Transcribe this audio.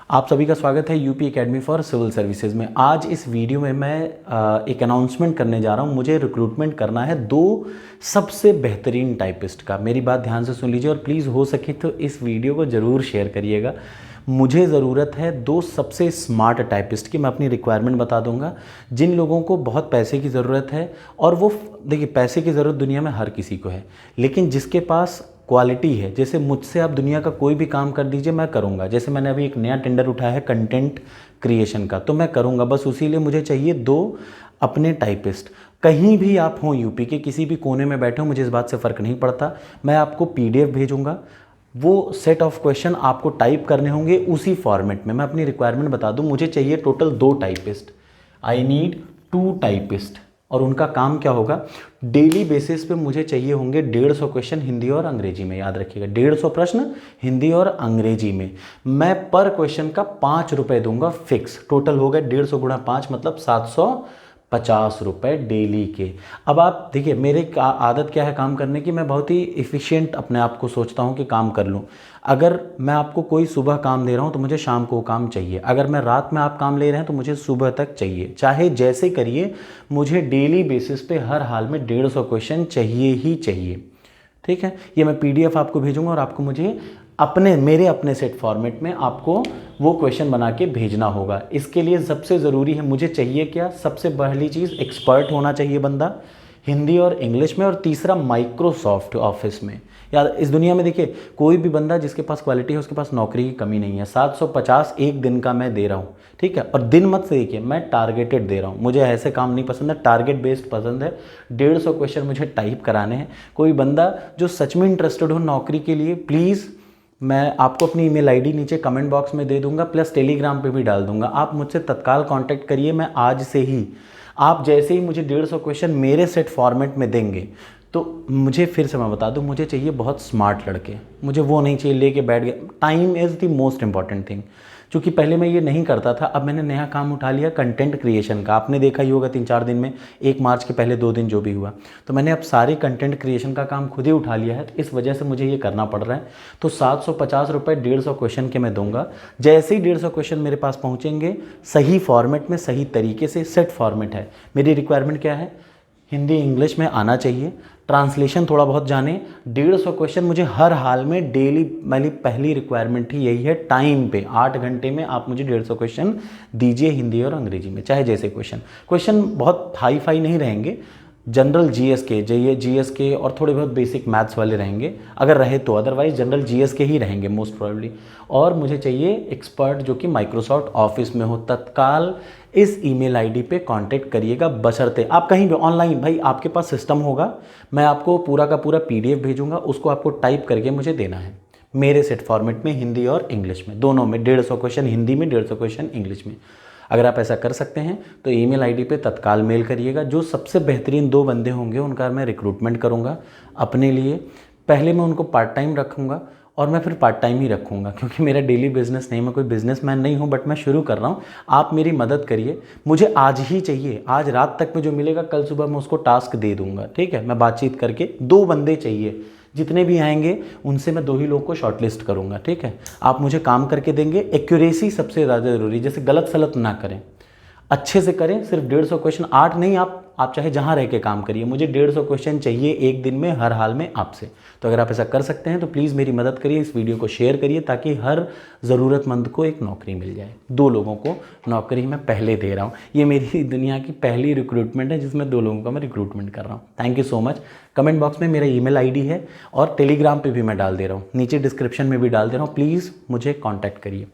आप सभी का स्वागत है UP Academy for Civil Services में। आज इस वीडियो में मैं एक अनाउंसमेंट करने जा रहा हूं। मुझे रिक्रूटमेंट करना है 2 सबसे बेहतरीन टाइपिस्ट का। मेरी बात ध्यान से सुन लीजिए और प्लीज़ हो सके तो इस वीडियो को ज़रूर शेयर करिएगा। मुझे ज़रूरत है 2 सबसे स्मार्ट टाइपिस्ट की। मैं अपनी रिक्वायरमेंट बता दूंगा। जिन लोगों को बहुत पैसे की ज़रूरत है, और वो देखिए पैसे की ज़रूरत दुनिया में हर किसी को है, लेकिन जिसके पास क्वालिटी है, जैसे मुझसे आप दुनिया का कोई भी काम कर दीजिए मैं करूँगा। जैसे मैंने अभी एक नया टेंडर उठाया है कंटेंट क्रिएशन का, तो मैं करूँगा। बस उसी लिए मुझे चाहिए 2 अपने टाइपिस्ट। कहीं भी आप हों, यूपी के किसी भी कोने में बैठे हो, मुझे इस बात से फ़र्क नहीं पड़ता। मैं आपको PDF भेजूँगा, वो सेट ऑफ क्वेश्चन आपको टाइप करने होंगे उसी फॉर्मेट में। मैं अपनी रिक्वायरमेंट बता दूं, मुझे चाहिए total 2 typist. I need 2 typist. और उनका काम क्या होगा, डेली बेसिस पे मुझे चाहिए होंगे 150 क्वेश्चन हिंदी और अंग्रेजी में। याद रखिएगा 150 प्रश्न हिंदी और अंग्रेजी में। मैं पर क्वेश्चन का 5 रुपये दूंगा फिक्स। टोटल हो गए 150 गुणा 5 मतलब 750 रुपये डेली के। अब आप देखिए मेरे आदत क्या है काम करने की, मैं बहुत ही इफ़िशियंट अपने आप को सोचता हूँ कि काम कर लूँ। अगर मैं आपको कोई सुबह काम दे रहा हूँ तो मुझे शाम को काम चाहिए। अगर मैं रात में आप काम ले रहे हैं तो मुझे सुबह तक चाहिए। चाहे जैसे करिए, मुझे डेली बेसिस पे हर हाल में 150 क्वेश्चन चाहिए ही चाहिए। ठीक है, ये मैं PDF आपको भेजूंगा और आपको मुझे मेरे अपने सेट फॉर्मेट में आपको वो क्वेश्चन बना के भेजना होगा। इसके लिए सबसे ज़रूरी है, मुझे चाहिए क्या, सबसे पहली चीज़ एक्सपर्ट होना चाहिए बंदा हिंदी और इंग्लिश में, और तीसरा माइक्रोसॉफ्ट ऑफिस में। यार इस दुनिया में देखिए कोई भी बंदा जिसके पास क्वालिटी है उसके पास नौकरी की कमी नहीं है। 750 एक दिन का मैं दे रहा हूँ, ठीक है। और दिन मत से देखिए, मैं टारगेटेड दे रहा हूँ। मुझे ऐसे काम नहीं पसंद है, टारगेट बेस्ड पसंद है। 150 क्वेश्चन मुझे टाइप कराने हैं। कोई बंदा जो सच में इंटरेस्टेड हो नौकरी के लिए, प्लीज़ मैं आपको अपनी ईमेल आईडी नीचे कमेंट बॉक्स में दे दूंगा, प्लस टेलीग्राम पे भी डाल दूंगा। आप मुझसे तत्काल कांटेक्ट करिए। मैं आज से ही, आप जैसे ही मुझे 150 क्वेश्चन मेरे सेट फॉर्मेट में देंगे तो मुझे, फिर से मैं बता दूं, मुझे चाहिए बहुत स्मार्ट लड़के। मुझे वो नहीं चाहिए लेके बैठ गए। Time is the most important thing. क्योंकि पहले मैं ये नहीं करता था, अब मैंने नया काम उठा लिया कंटेंट क्रिएशन का। आपने देखा ही होगा 3-4 दिन में, 1 मार्च के पहले 2 दिन जो भी हुआ, तो मैंने अब सारे कंटेंट क्रिएशन का काम खुद ही उठा लिया है। इस वजह से मुझे ये करना पड़ रहा है। तो 750 रुपये 150 क्वेश्चन के मैं दूंगा। जैसे ही 150 क्वेश्चन मेरे पास पहुँचेंगे, सही फॉर्मेट में, सही तरीके से, सेट फॉर्मेट है। मेरी रिक्वायरमेंट क्या है, हिंदी इंग्लिश में आना चाहिए, ट्रांसलेशन थोड़ा बहुत जाने। 150 क्वेश्चन मुझे हर हाल में डेली। मेरी पहली रिक्वायरमेंट ही यही है, टाइम पे 8 घंटे में आप मुझे 150 क्वेश्चन दीजिए हिंदी और अंग्रेजी में। चाहे जैसे क्वेश्चन बहुत हाई फाई नहीं रहेंगे, जनरल GS के और थोड़े बहुत बेसिक मैथ्स वाले रहेंगे अगर रहे तो, अदरवाइज जनरल GS के ही रहेंगे मोस्ट प्रोबेबली। और मुझे चाहिए एक्सपर्ट जो कि माइक्रोसॉफ्ट ऑफिस में हो। तत्काल इस ईमेल आईडी पे कांटेक्ट करिएगा, बशर्ते आप कहीं भी ऑनलाइन, भाई आपके पास सिस्टम होगा, मैं आपको पूरा का पूरा PDF भेजूंगा, उसको आपको टाइप करके मुझे देना है मेरे सेट फॉर्मेट में, हिंदी और इंग्लिश में, दोनों में। 150 क्वेश्चन हिंदी में, 150 क्वेश्चन इंग्लिश में। अगर आप ऐसा कर सकते हैं तो ईमेल आईडी पे तत्काल मेल करिएगा। जो सबसे बेहतरीन 2 बंदे होंगे उनका मैं रिक्रूटमेंट करूंगा अपने लिए। पहले मैं उनको पार्ट टाइम रखूंगा और मैं फिर पार्ट टाइम ही रखूंगा, क्योंकि मेरा डेली बिजनेस नहीं, मैं कोई बिजनेसमैन नहीं हूं, बट मैं शुरू कर रहा हूं। आप मेरी मदद करिए। मुझे आज ही चाहिए, आज रात तक में जो मिलेगा कल सुबह मैं उसको टास्क दे दूंगा, ठीक है। मैं बातचीत करके 2 बंदे चाहिए, जितने भी आएंगे उनसे मैं 2 ही लोग को शॉर्टलिस्ट करूंगा, ठीक है। आप मुझे काम करके देंगे। एक्यूरेसी सबसे ज़्यादा ज़रूरी, जैसे गलत सलत ना करें, अच्छे से करें। सिर्फ 150 क्वेश्चन, 8 नहीं, आप चाहे जहां रह के काम करिए। मुझे 150 क्वेश्चन चाहिए एक दिन में, हर हाल में आपसे। तो अगर आप ऐसा कर सकते हैं तो प्लीज़ मेरी मदद करिए, इस वीडियो को शेयर करिए, ताकि हर ज़रूरतमंद को एक नौकरी मिल जाए। 2 लोगों को नौकरी मैं पहले दे रहा हूँ। ये मेरी दुनिया की पहली रिक्रूटमेंट है जिसमें 2 लोगों का मैं रिक्रूटमेंट कर रहा हूँ। Thank you so much. Comment box में मेरा ईमेल आईडी है और टेलीग्राम पे भी मैं डाल दे रहा हूँ, नीचे डिस्क्रिप्शन में भी डाल दे रहा हूँ। प्लीज़ मुझे कॉन्टैक्ट करिए।